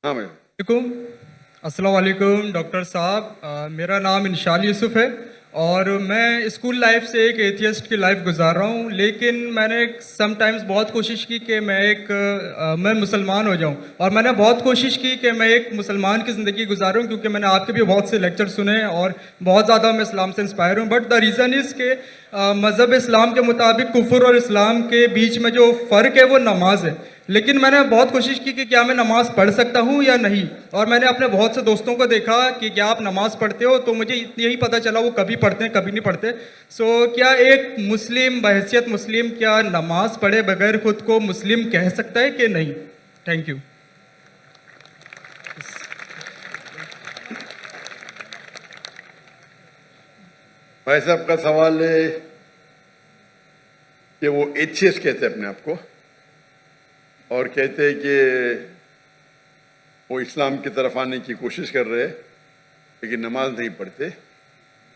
हाँ भाई। अस्सलाम वालेकुम डॉक्टर साहब, मेरा नाम इंशाल यूसुफ है और मैं स्कूल लाइफ से एक एथियस्ट की लाइफ गुजार रहा हूँ। लेकिन मैंने समटाइम्स बहुत कोशिश की कि मैं मुसलमान हो जाऊँ, और मैंने बहुत कोशिश की कि मैं एक मुसलमान की ज़िंदगी गुजारूँ, क्योंकि मैंने आपके भी बहुत से लेक्चर सुने और बहुत ज़्यादा मैं इस्लाम से इंस्पायर हूँ। बट द रीज़न इज़ के मज़हब इस्लाम के मुताबिक कुफ्र और इस्लाम के बीच में जो फ़र्क है वो नमाज है। लेकिन मैंने बहुत कोशिश की कि क्या मैं नमाज़ पढ़ सकता हूँ या नहीं, और मैंने अपने बहुत से दोस्तों को देखा कि क्या आप नमाज़ पढ़ते हो, तो मुझे यही पता चला वो कभी पढ़ते हैं कभी नहीं पढ़ते। सो क्या एक मुस्लिम बहैसियत मुस्लिम क्या नमाज़ पढ़े बगैर खुद को मुस्लिम कह सकता है कि नहीं? Thank you. भाई साहब का सवाल है कि वो एथियस्ट कहते हैं अपने आप को, और कहते हैं कि वो इस्लाम की तरफ आने की कोशिश कर रहे हैं लेकिन नमाज नहीं पढ़ते,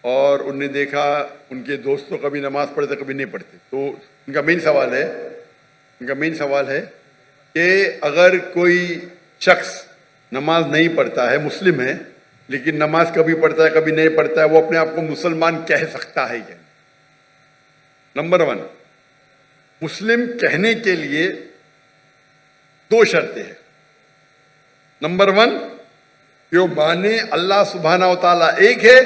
और उनने देखा उनके दोस्तों कभी नमाज पढ़ते कभी नहीं पढ़ते। तो उनका मेन सवाल है कि अगर कोई शख्स नमाज नहीं पढ़ता है, मुस्लिम है, लेकिन नमाज कभी पढ़ता है कभी नहीं पढ़ता है, वो अपने आप को मुसलमान कह सकता है क्या? नंबर 1, मुस्लिम कहने के लिए 2 शर्तें हैं। नंबर 1, जो माने अल्लाह सुब्हाना व तआला एक है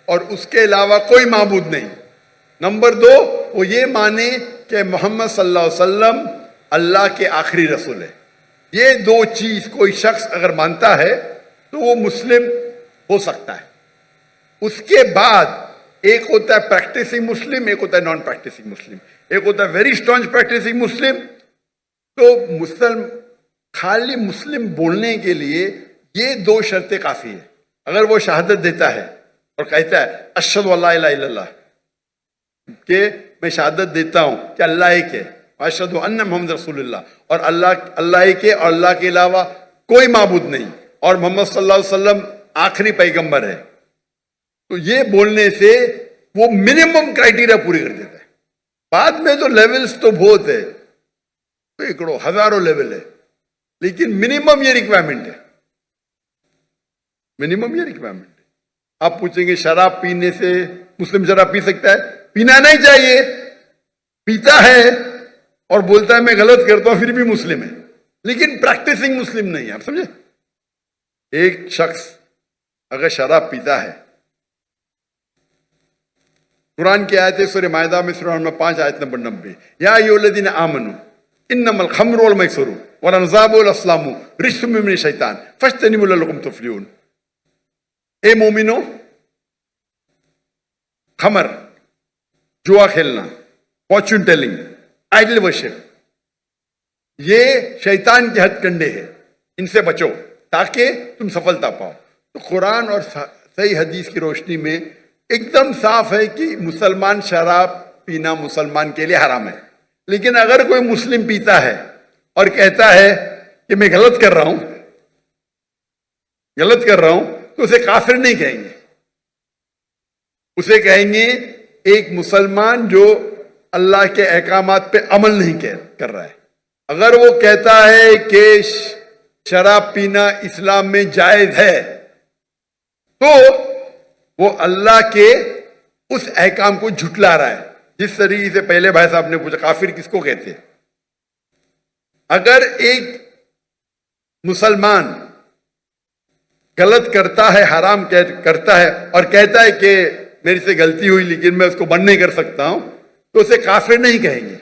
और उसके अलावा कोई माबूद नहीं। नंबर 2, वो ये माने कि मोहम्मद सल्लल्लाहु अलैहि वसल्लम अल्लाह के आखिरी रसूल है। ये 2 चीज कोई शख्स अगर मानता है तो वो मुस्लिम हो सकता है। उसके बाद एक होता है प्रैक्टिसिंग मुस्लिम, एक होता है नॉन प्रैक्टिसिंग मुस्लिम। एक होता है वेरी स्ट्रॉन्ग प्रैक्टिसिंग मुस्लिम। तो खाली मुस्लिम बोलने के लिए ये 2 शर्तें काफी है। अगर वो शहादत देता है और कहता है अशहदु अल्ला इलाहा इल्लल्लाह, कि मैं शहादत देता हूं कि अल्लाह एक है, अशहदु अन्ना मुहम्मद रसूलुल्लाह, और अल्लाह एक है और अल्लाह के अलावा कोई माबूद नहीं, और मोहम्मद सल्लल्लाहु अलैहि वसल्लम आखिरी पैगंबर है, तो ये बोलने से वो मिनिमम क्राइटेरिया पूरी कर देता है। बाद में तो लेवल्स तो बहुत है, तो एकड़ो हजारों लेवल है, लेकिन मिनिमम ये रिक्वायरमेंट है। आप पूछेंगे शराब पीने से मुस्लिम शराब पी सकता है? पीना नहीं चाहिए। पीता है और बोलता है मैं गलत करता हूं, फिर भी मुस्लिम है, लेकिन प्रैक्टिसिंग मुस्लिम नहीं है। आप समझे? एक शख्स अगर शराब पीता है, कुरान की आयत है सूरह मायदा में सूरह नंबर 5 आयत नंबर 90, या अय्युहल्लज़ीना आमनू इन्नमल खम्रु वल मैसुरु वल अंसाबु वल अस्लामु रिज्सुम मिन शैतान फज्तनिबू लअल्लकुम तुफ्लिहून। ए मोमिनो, खमर, जुआ खेलना, फॉर्च्यून टेलिंग, आइडल वर्शिप, ये शैतान के हथकंडे हैं, इनसे बचो ताकि तुम सफलता पाओ। तो कुरान और सही हदीस की रोशनी में एकदम साफ है कि मुसलमान शराब पीना मुसलमान के लिए हराम है। लेकिन अगर कोई मुस्लिम पीता है और कहता है कि मैं गलत कर रहा हूं, तो उसे काफिर नहीं कहेंगे, उसे कहेंगे एक मुसलमान जो अल्लाह के अहकामात पे अमल नहीं कर रहा है। अगर वो कहता है कि शराब पीना इस्लाम में जायज है, तो वो अल्लाह के उस अहकाम को झुटला रहा है। जिस तरीके से पहले भाई साहब ने पूछा काफिर किसको कहते हैं? अगर एक मुसलमान गलत करता है, हराम करता है और कहता है कि मेरे से गलती हुई लेकिन मैं उसको बंद नहीं कर सकता हूं, तो उसे काफिर नहीं कहेंगे।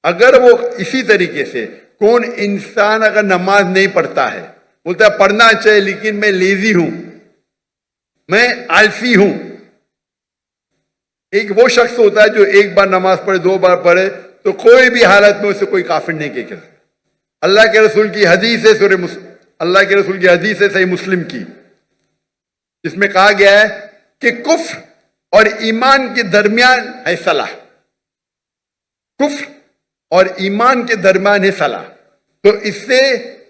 अगर वो इसी तरीके से कौन इंसान अगर नमाज नहीं पढ़ता है, बोलता है पढ़ना चाहिए लेकिन मैं लेजी हूं, मैं आलसी हूं, एक वो शख्स होता है जो एक बार नमाज पढ़े 2 बार पढ़े, तो कोई भी हालत में उसे कोई काफिर नहीं कह सकता। अल्लाह के रसूल की हदीस है सही मुस्लिम की, जिसमें कहा गया है कि कुफ्र और ईमान के दरमियान है सलाह। कुफ्र और ईमान के दरमियान है सलाह। तो इससे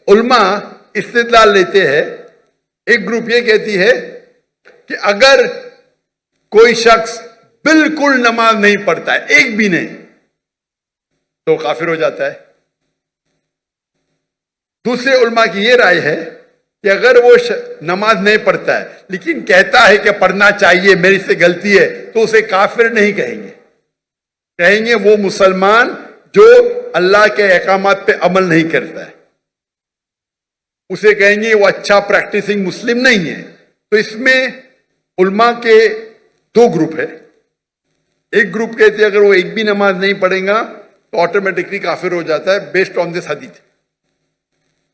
उल्मा इस्तिदलाल लेते हैं। एक ग्रुप ये कहती है कि अगर कोई शख्स बिल्कुल नमाज नहीं पढ़ता है, एक भी नहीं, तो काफिर हो जाता है। دوسرے علماء کی یہ رائے ہے کہ اگر وہ نماز نہیں پڑھتا ہے لیکن کہتا ہے کہ پڑھنا چاہیے، میری سے غلطی ہے، تو اسے کافر نہیں کہیں گے، کہیں گے وہ مسلمان جو اللہ کے احکامات پہ عمل نہیں کرتا ہے، اسے کہیں گے وہ اچھا پریکٹسنگ مسلم نہیں ہے۔ تو اس میں علماء کے دو گروپ ہے، ایک گروپ کہتے ہیں اگر وہ ایک بھی نماز نہیں پڑھے گا تو آٹومیٹکلی کافر ہو جاتا ہے بیسڈ آن دس حدیث،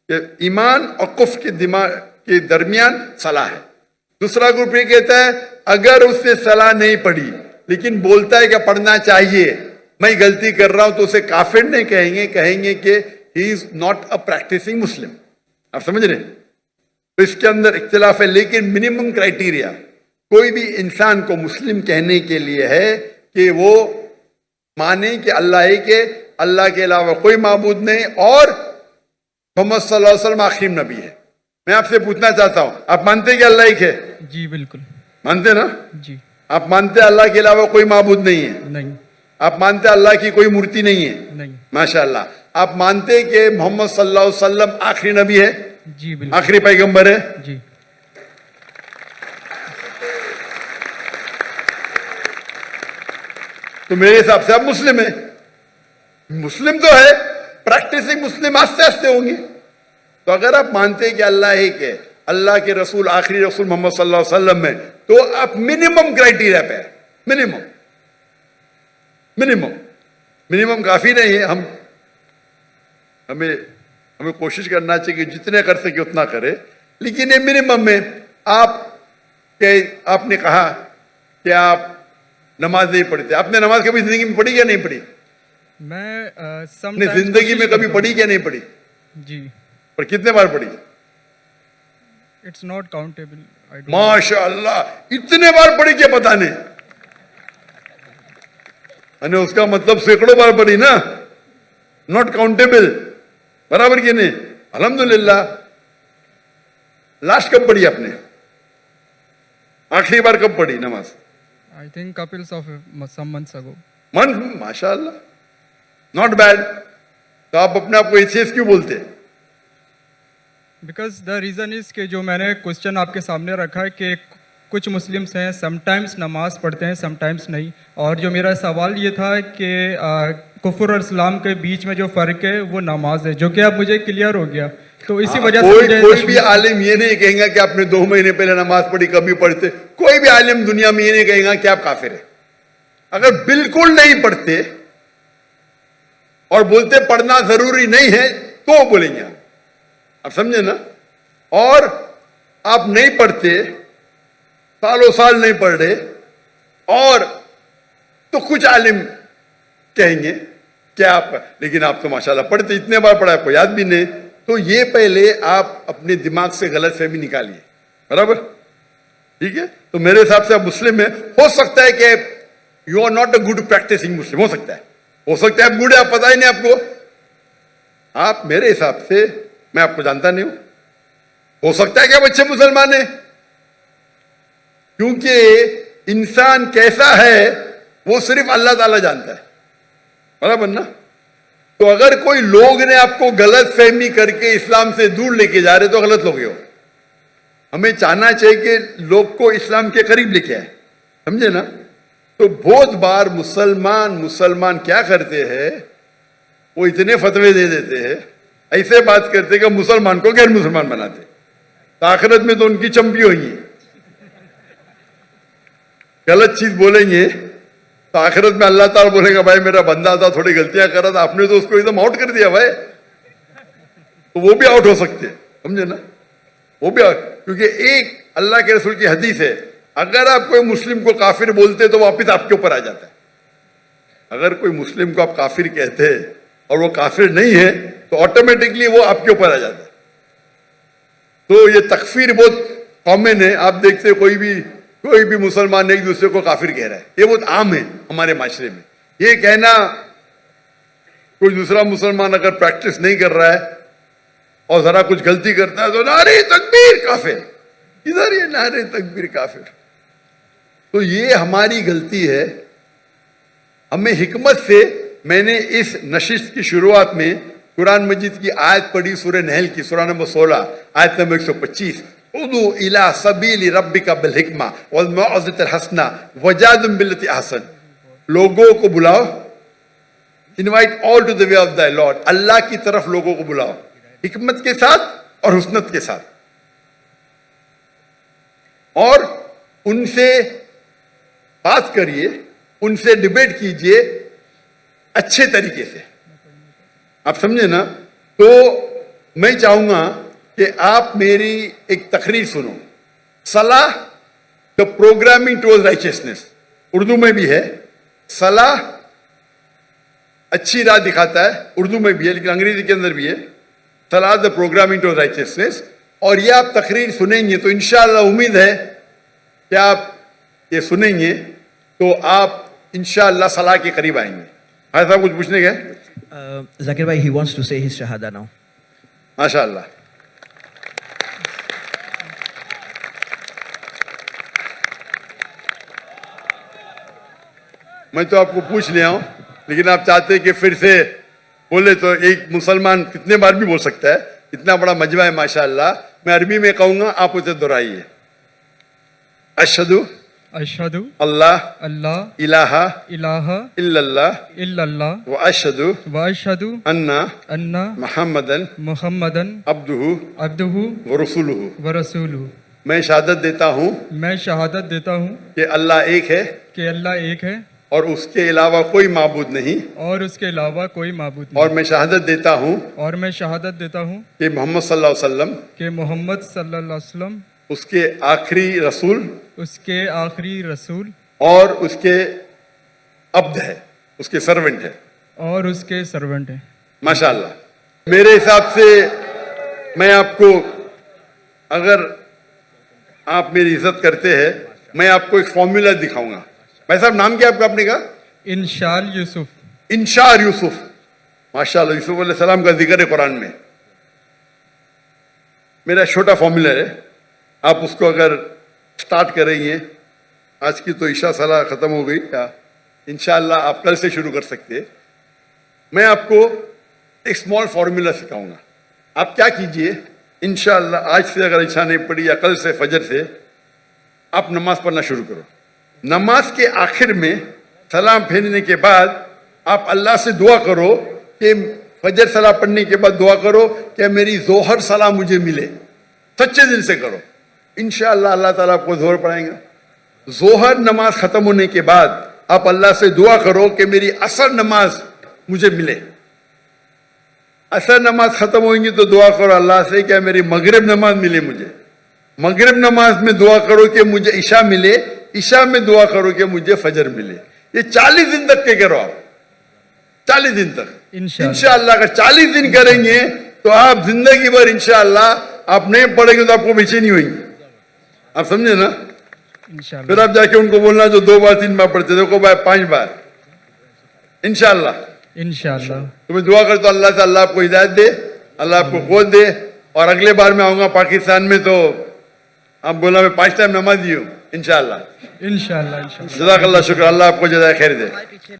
کہ ایمان اور کفر کے دماغ کے درمیان صلاح ہے۔ دوسرا گروپ یہ کہتا ہے اگر اس نے صلاح نہیں پڑھی لیکن بولتا ہے کہ پڑھنا چاہیے، میں غلطی کر رہا ہوں، تو اسے کافر نہیں کہیں گے، کہیں گے کہ ہی از ناٹ اے پریکٹسنگ مسلم۔ آپ سمجھ رہے ہیں؟ تو اس کے اندر اختلاف ہے، لیکن منیمم کرائٹیریا کوئی بھی انسان کو مسلم کہنے کے لیے ہے کہ وہ مانے کہ اللہ ایک ہے، اللہ کے علاوہ کوئی معبود نہیں، اور محمد صلی اللہ علیہ وسلم آخری نبی ہے۔ میں آپ سے پوچھنا چاہتا ہوں، آپ مانتے ہیں کہ اللہ ایک ہے؟ جی بالکل مانتے نا؟ جی آپ مانتے ہیں اللہ کے علاوہ کوئی معبود نہیں ہے؟ نہیں آپ مانتے ہیں اللہ کی کوئی مورتی نہیں ہے؟ نہیں ماشاء اللہ۔ آپ مانتے ہیں کہ محمد صلی اللہ علیہ وسلم آخری نبی ہے، جی بالکل آخری پیغمبر ہے؟ جی تو میرے حساب سے آپ مسلم ہیں۔ مسلم تو ہے، پریکٹسنگ مسلم آستے آستے ہوں گے۔ تو اگر آپ مانتے ہیں کہ اللہ ایک ہے، اللہ کے رسول آخری رسول محمد صلی اللہ علیہ وسلم ہے، تو آپ منیمم کرائٹیریا پہ منیمم کافی نہیں ہے۔ ہمیں کوشش کرنا چاہیے کہ جتنے کر سکے اتنا کرے، لیکن یہ منیمم میں آپ نے کہا کہ آپ نماز نہیں پڑھتے، آپ نے نماز کبھی زندگی میں پڑھی یا نہیں پڑھی؟ میں اپنی زندگی میں کبھی پڑھی یا نہیں پڑھی؟ جی اور کتنے بار پڑھی؟ It's not countable. ماشاء اللہ، اتنے بار پڑھی کیا پتہ نہیں، اس کا مطلب سینکڑوں بار پڑھی نا، ناٹ کاؤنٹیبل، برابر کی نہیں؟ الحمدللہ۔ لاسٹ کب پڑھی آپ نے؟ آخری بار کب پڑھی نماز؟ I think couples of some months ago. ماشاء اللہ، ناٹ بیڈ۔ تو آپ اپنے آپ کو ایتھیسٹ کیوں بولتے؟ Because the reason is کہ جو میں نے کوشچن آپ کے سامنے رکھا ہے کہ کچھ مسلمس ہیں سم ٹائمس نماز پڑھتے ہیں سم ٹائمس نہیں، اور جو میرا سوال یہ تھا کہ کفر اور اسلام کے بیچ میں جو فرق ہے وہ نماز ہے، جو کہ اب مجھے کلیئر ہو گیا۔ تو اسی وجہ سے کوئی بھی عالم یہ نہیں کہیں گا کہ آپ نے 2 مہینے پہلے نماز پڑھی، کبھی پڑھتے۔ کوئی بھی عالم دنیا میں یہ نہیں کہیں گا کہ آپ کافر ہیں۔ اگر بالکل نہیں پڑھتے اور بولتے پڑھنا ضروری نہیں ہے تو بولیں گے آپ سمجھے نا؟ اور آپ نہیں پڑھتے، سالوں سال نہیں پڑھ رہے، اور تو کچھ عالم کہیں گے کہ آپ، لیکن آپ تو ماشاءاللہ پڑھتے، اتنے بار پڑھا آپ کو یاد بھی نہیں۔ تو یہ پہلے آپ اپنے دماغ سے غلط فہمی نکالیے، برابر؟ ٹھیک ہے؟ تو میرے حساب سے آپ مسلم ہیں۔ ہو سکتا ہے کہ you are not a good practicing Muslim, ہو سکتا ہے آپ گڈ ہے، آپ پتہ ہی نہیں آپ کو۔ آپ میرے حساب سے، میں آپ کو جانتا نہیں ہوں، ہو سکتا ہے کہ آپ اچھے مسلمان ہیں، کیونکہ انسان کیسا ہے وہ صرف اللہ تعالیٰ جانتا ہے، برابر نا؟ تو اگر کوئی لوگ نے آپ کو غلط فہمی کر کے اسلام سے دور لے کے جا رہے تو غلط لوگ ہو۔ ہمیں چاہنا چاہیے کہ لوگ کو اسلام کے قریب لے کے آئے، سمجھے نا؟ تو بہت بار مسلمان کیا کرتے ہیں، وہ اتنے فتوے دے دیتے ہیں، ایسے بات کرتے کہ مسلمان کو غیر مسلمان بناتے، آخرت میں تو ان کی چمپی ہوئی ہیں۔ غلط چیز بولیں گے تو آخرت میں اللہ تعالیٰ بولے گا بھائی میرا بندہ تھا، تھوڑی غلطیاں کر رہا تھا، آپ نے تو اس کو ایک دم آؤٹ کر دیا بھائی، تو وہ بھی آؤٹ ہو سکتے ہیں، سمجھے نا؟ وہ بھی کیونکہ ایک اللہ کے رسول کی حدیث ہے، اگر آپ کوئی مسلم کو کافر بولتے تو واپس آپ کے اوپر آ جاتا ہے۔ اگر کوئی مسلم کو آپ کافر کہتے اور وہ کافر نہیں ہے تو آٹومیٹکلی وہ آپ کے اوپر آ جاتا ہے۔ تو یہ تکفیر بہت کامن ہے، آپ دیکھتے کوئی بھی مسلمان ایک دوسرے کو کافر کہہ رہا ہے، یہ بہت عام ہے ہمارے معاشرے میں۔ یہ کہنا کوئی دوسرا مسلمان اگر پریکٹس نہیں کر رہا ہے اور ذرا کچھ غلطی کرتا ہے تو نعرے تکبیر کافر، ادھر یہ نعرے تکبیر کافر۔ تو یہ ہماری غلطی ہے۔ ہمیں حکمت سے، میں نے اس نشست کی شروعات میں कुरान मजीद की आयत पढ़ी सूरह नहल की, सूरह नंबर 16 आयत नंबर 125, उदू इला सबील रब्बिका बिल हिकमा वल मौइज़तिल हसना वजादिल बिल्लती अहसन, लोगों को बुलाओ, invite all to the way of thy Lord, अल्लाह की तरफ लोगों को बुलाओ हिकमत के साथ और हुस्नत के साथ, और उनसे बात करिए, उनसे डिबेट कीजिए अच्छे तरीके से। आप समझे ना? तो मैं चाहूंगा कि आप मेरी एक तकरीर सुनो, सलाह the programming towards righteousness, Urdu में भी है। सलाह अच्छी राह दिखाता है, उर्दू में भी है लेकिन अंग्रेजी के अंदर भी है, सलाह द प्रोग्रामिंग टुवर्ड्स राइचियसनेस। और ये आप तकरीर सुनेंगे तो इंशाअल्लाह उम्मीद है कि आप ये सुनेंगे तो आप इंशाअल्लाह सलाह के करीब आएंगे। हाँ साहब, कुछ पूछने गए? Zakir bhai, he wants to say his shahada now. माशाअल्लाह। मैं तो आपको पूछ लिया हूं, लेकिन आप चाहते हैं कि फिर से बोले तो एक मुसलमान कितने बार भी बोल सकता है, इतना बड़ा मजमा है माशाअल्लाह। मैं अरबी में कहूंगा, आप उसे दोहराइए। अशहदु अशहदु अल्लाह अल्लाह इलाहा इलाहा इल्लल्लाह इल्लल्लाह व अशहदु व अशहदु अन्ना अन्ना मुहम्मदन मुहम्मदन अब्दुहु अब्दुहु व रसूलुहु। व रसूलुहु। मैं शहादत देता हूं मैं शहादत देता हूँ कि अल्लाह एक है कि अल्लाह एक है और उसके अलावा कोई माबूद नहीं, और उसके अलावा कोई माबूद नहीं। और मैं शहादत देता हूं और मैं शहादत देता हूँ कि मोहम्मद सल्लल्लाहु अलैहि वसल्लम कि मोहम्मद सल्लल्लाहु अलैहि वसल्लम उसके आखिरी रसूल उसके आखिरी रसूल और उसके अब्द है, उसके सर्वेंट है। और उसके सर्वेंट हैं। माशाअल्लाह। मेरे हिसाब से मैं आपको, अगर आप मेरी इज्जत करते हैं, मैं आपको एक फॉर्मूला दिखाऊंगा। भाई साहब, नाम क्या आपका? आपने कहा इंशाल यूसुफ। इंशार यूसुफ। माशाअल्लाह, यूसुफ अलैहिस्सलाम का जिक्र है कुरान में। मेरा छोटा फॉर्मूला है, आप उसको अगर स्टार्ट करेंगे, आज की तो ईशा सलाह खत्म हो गई, क्या इंशाअल्लाह आप कल से शुरू कर सकते हैं। मैं आपको एक स्मॉल फॉर्मूला सिखाऊंगा। आप क्या कीजिए, इंशाअल्लाह आज से अगर इच्छा नहीं पड़ी या कल से फजर से आप नमाज पढ़ना शुरू करो। नमाज के आखिर में सलाम फेरने के बाद आप अल्लाह से दुआ करो कि फजर सलाह पढ़ने के बाद दुआ करो कि मेरी जोहर सलाह मुझे मिले। सच्चे दिल से करो, इंशाअल्लाह अल्लाह ताला आपको जोहर पढ़ाएगा। जोहर नमाज खत्म होने के बाद आप अल्लाह से दुआ करो कि मेरी असर नमाज मुझे मिले। असर नमाज खत्म होगी तो दुआ करो अल्लाह से कि मेरी मगरिब नमाज मिले मुझे। मगरिब नमाज में दुआ करो कि मुझे ईशा मिले। ईशा में दुआ करो कि मुझे फजर मिले। ये 40 दिन तक के करो आप, 40 दिन तक इंशाअल्लाह। अगर 40 दिन करेंगे तो आप जिंदगी भर इंशाअल्लाह, आप नहीं पढ़ेंगे तो आपको बेचैनी होगी। आप समझे ना? इंशाल्लाह। फिर आप जाके उनको बोलना जो 2 बार 3 बार पढ़ते, देखो भाई 5 बार इंशाअल्लाह। इंशाल्लाह। तो मैं दुआ करता हूं अल्लाह से अल्लाह आपको हिदायत दे, अल्लाह आपको क़ुव्वत दे। और अगले बार मैं आऊंगा पाकिस्तान में तो आप बोला मैं 5 टाइम नमाज़ी हूं इंशाअल्लाह। इंशाल्लाह। जज़ाकल्लाह, शुक्र, अल्लाह आपको जज़ाए खैर दे।